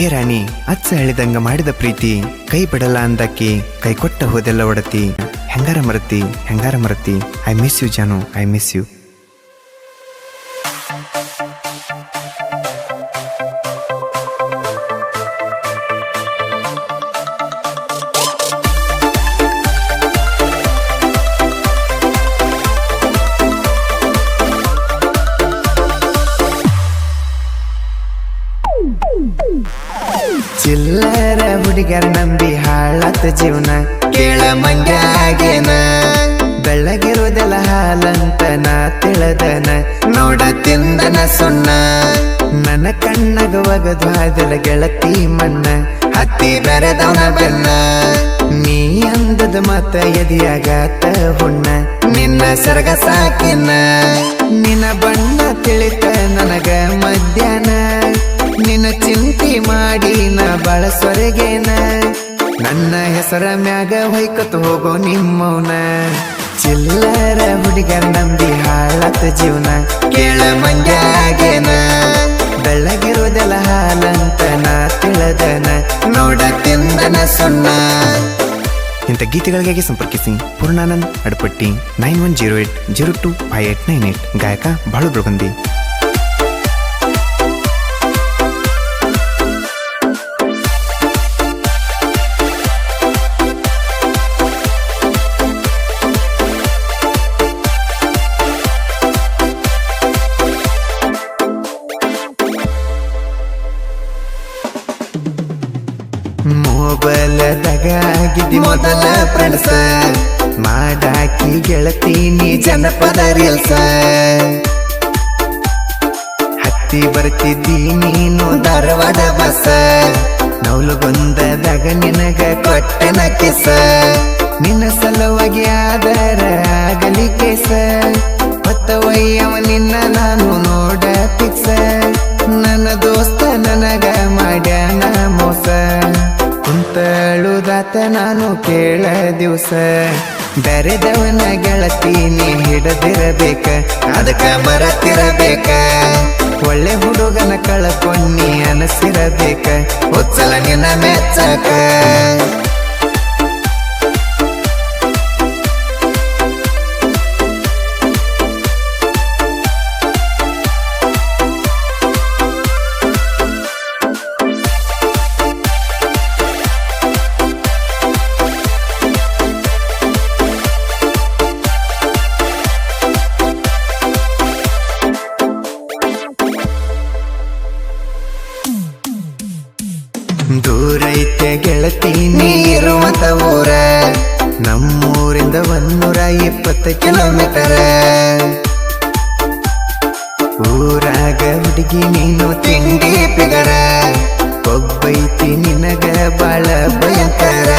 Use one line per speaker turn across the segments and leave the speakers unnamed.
ಹೇ ರಾಣಿ ಅಚ್ಚ ಹೇಳಿದಂಗ ಮಾಡಿದ ಪ್ರೀತಿ ಕೈ ಬಿಡಲ್ಲ ಅಂದಕ್ಕಿ ಕೈ ಕೊಟ್ಟ ಹೋದೆಲ್ಲ ಒಡತಿ ಹೆಂಗಾರ ಮರತಿ I miss you Janu I miss you. ಚಿಲ್ಲರ ಹುಡುಗರ ನಂಬಿ ಹಾಳಾತ ಜೀವನ ಕೇಳ ಮಂಗ್ಯಾಗೇನ ಬೆಳ್ಳಗಿರುವುದೆಲ್ಲ ಹಾಲಂತ ನಾ ತಿಳದನ ನೋಡ ತಿಂದನ ಸುಣ್ಣ ನನ್ನ ಕಣ್ಣಗ ಒಗದ್ವಾದಲ ಗೆಳತಿ ಮಣ್ಣ ಹತ್ತಿ ಬೆರೆದವನ ಬೆನ್ನ ನೀ ಅಂದದ ಮತ ಎದಿಯಾಗಾತ ಹುಣ್ಣ ನಿನ್ನ ಸರಗ ಸಾಕಿನ ನಿನ್ನ ಬಣ್ಣ ತಿಳಿತ ನನಗ ಮಧ್ಯಾಹ್ನ ನಿನ್ನ ಚಿಂತೆ ಮಾಡಿ ನಾ ಬಾಳ ಸೊರಗೇನ ನನ್ನ ಹೆಸರ ಮ್ಯಾಗ ಹೊಯ್ಕತ್ ಹೋಗೋ ನಿಮ್ಮವನ ಚಿಲ್ಲರ ಹುಡುಗರ ನಂಬಿ ಹಾಳಾತ ಜೀವನ ಕೇಳ ಮಂಗ್ಯಾಗೇನ ಬೆಳ್ಳಗಿರುವುದೆಲ್ಲ ಹಾಲಂತ ನಾ ತಿಳದನ ನೋಡ ತಿಂದನ ಸುಣ್ಣ. ಇಂಥ ಗೀತೆಗಳಿಗಾಗಿ ಸಂಪರ್ಕಿಸಿ ಪೂರ್ಣಾನಂದ್ ಅಡಪಟ್ಟಿ 9108025898 ಗಾಯಕ ಬಾಳು ಬ್ರಬಂದಿ. ಮೊಬೈಲದಾಗ ಆಗಿದ್ದಿ ಮೊದಲ ಫ್ರೆಂಡ್ಸ ಮಾಡಾಕಿ ಗೆಳತೀನಿ ಜನಪದ ರೀಲ್ಸ ಹತ್ತಿ ಬರ್ತಿದ್ದಿ ನೀನು ಧಾರವಾಡ ಬಸ ನೌಲುಗೊಂದದಾಗ ನಿನಗ ಕೊಟ್ಟನ ಕಿಸ ನಿನ್ನ ಸಲುವಾಗಿ ಆದರ ಆಗಲಿ ಕೇಸ ಹೊತ್ತವಯ್ಯವ ನಿನ್ನ ನಾನು ನೋಡ ಪಿಕ್ಸ ನನ್ನ ದೋಸ್ತ ನನಗ ಮಾಡ್ಯಾನ ಮೋಸ ಕುಂತಳುದಾತ ನಾನು ಕೇಳ ದಿವಸ ಬೆರೆದವನ ಗೆಳತಿ ನೀ ಹಿಡದಿರಬೇಕ ಅದಕ್ಕ ಮರತಿರಬೇಕ ಒಳ್ಳೆ ಹುಡುಗನ ಕಳಕೊಂಡಿ ಅನಸಿರಬೇಕ ಉತ್ಸಲ ನಿನ್ನ ಮೆಚ್ಚಕ. ದೂರೈತೆ ಗೆಳತಿ ನೀರುವಂತ ಊರ ನಮ್ಮೂರಿಂದ 120 ಕಿಲೋಮೀಟರ್ ಊರಾಗ ಹುಡುಗಿ ನೀನು ತಿಂಡಿ ಪಿಗರ ಒಬ್ಬೈತಿ ನಿನಗ ಬಾಳ ಭಯಂಕರ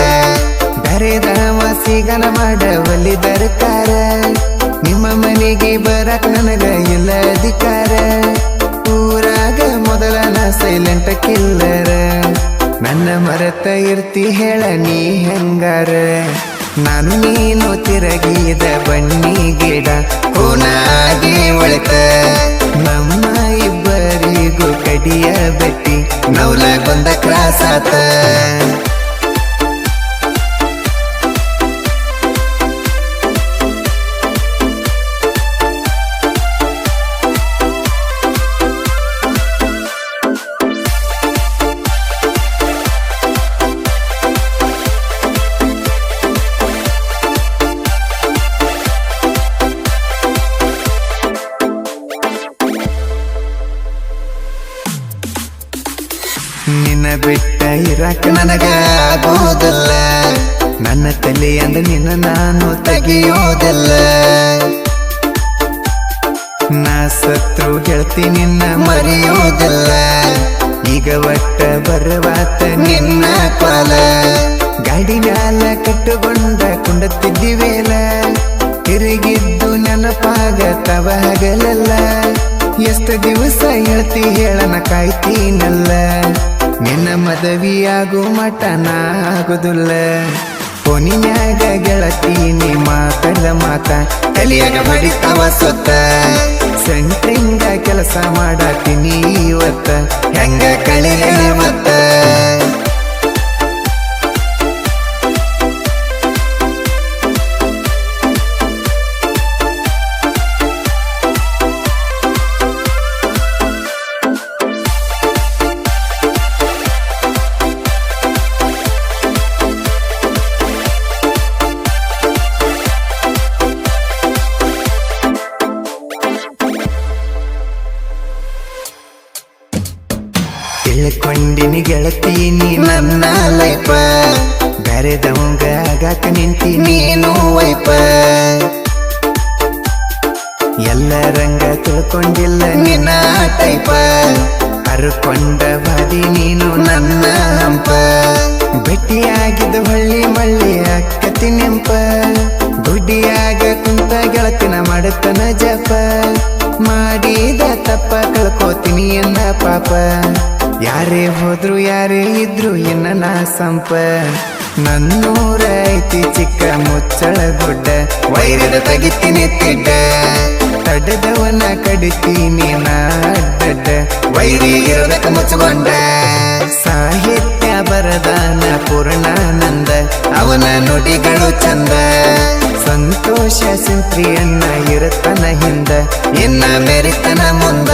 ಬರೆದ ವಾಸಿಗನ ಮಾಡ ಒಲಿದರ್ಕಾರ ನಿಮ್ಮ ಮನೆಗೆ ಬರಕ್ ನನಗ ಇಲ್ಲ ಅಧಿಕಾರ ಊರಾಗ ಮೊದಲನ ಸೈಲೆಂಟ್ ಕಿಲ್ಲರ ನನ್ನ ಮರೆತ ಇರ್ತಿ ಹೇಳ ನೀ ಹೆಂಗಾರ ನಾನು ನೀನು ತಿರಗಿದ ಬನ್ನಿ ಗಿಡ ಹೂನಾಗಿ ಒಳತ ನಮ್ಮ ಇಬ್ಬರಿಗೂ ಕಡಿಯ ಬೆಟ್ಟಿ ನೌಲಾಗೊಂದ ಕ್ರಾಸಾತ. ನಿನ್ನ ಬಿಟ್ಟ ಇರಾಕ ನನಗ ಆಗೋದಲ್ಲ ನನ್ನ ತಲೆಯಂದ ನಿನ್ನ ನಾನು ತೆಗಿಯೋದಲ್ಲ ನಾ ಸತ್ರು ಗೆಳತಿ ನಿನ್ನ ಮರೆಯೋದಲ್ಲ ಈಗ ಒಟ್ಟ ಬರವಾತ ನಿನ್ನ ಕಾಲ ಗಾಡಿ ಮ್ಯಾಲ ಕಟ್ಟುಕೊಂಡ ಕುಂಡತ್ತಿದ್ದಿವೇಲ ತಿರುಗಿದ್ದು ನೆನಪಾಗ ತವ ಹಗಲಲ್ಲ ಎಷ್ಟು ದಿವಸ ಹೇಳ್ತಿ ಹೇಳನ ಕಾಯ್ತೀನಲ್ಲ ನಿನ್ನ ಮದವಿಯಾಗು ಮಟನ ಆಗುದಿಲ್ಲ ಫೋನಿನ್ಯಾಗ ಗೆಳತಿ ನೀ ಮಾತಾಡ ಮಾತ ತಲಿಯಾಗ ಬಡಿತಾವ ಸೊತ್ತ ಸೆಂಟ್ರಿಂಗ ಕೆಲಸ ಮಾಡಾತೀನಿ ಇವತ್ತ ಹೆಂಗ ಕಳಿಲೆ ಮತ್ತ ತಿಳ್ಕೊಂಡಿನಿ ಗೆಳತಿ ನೀ ನನ್ನ ಲೈಫ ಬ್ಯಾರೆದವಂಗ ಆಗಾಕ ನಿಂತಿ ನೀನು ವೈಪ ಎಲ್ಲರಂಗ ತಿಳ್ಕೊಂಡಿಲ್ಲ ನಿನ್ನ ಟೈಪ ಹರ್ಕೊಂಡ ಬಾದಿ ನೀನು ನನ್ನ ಹಂಪ ಭೇಟಿಯಾಗಿದ್ದ ಹೊಳ್ಳಿ ಮಳ್ಳಿ ಅಕ್ಕತಿ ನೆಂಪ ಗುಡ್ಡಿಯಾಗ ಕುಂತ ಗೆಳತಿನ ಮಾಡತನ ಜಪ ಮಾಡಿದ ತಪ್ಪ ಕಳ್ಕೋತೀನಿ ಎನ್ನ ಪಾಪ ಯಾರೇ ಹೋದ್ರು ಯಾರೇ ಇದ್ರು ಎನ್ನ ನಾ ಸಂಪ ನನ್ನೂರ ಐತಿ ಚಿಕ್ಕ ಮುಚ್ಚಳ ಗುಡ್ಡ ವೈರದ ತೆಗಿತೀನಿ ತಿಡ್ಡ ತಡದವನ ಕಡಿತೀನಿ ನಾ ಅಡ್ಡಡ್ಡ ವೈರಿ ಇರೋದಕ್ಕೆ ಮುಚ್ಚಗೊಂಡ ಸಾಹಿತ್ಯ ಬರದಾನ ಪೂರ್ಣಾನಂದ ಅವನ ನುಡಿಗಳು ಚಂದ ಸಂತೋಷ ಸಿಂತ್ರಿಯನ್ನ ಇರತನ ಹಿಂದ ಎನ್ನ ಮೆರಿತನ ಮುಂದ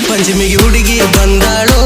ಪಂಚಮಿಗೆ ಹುಡುಗಿ ಬಂದಾಳೋ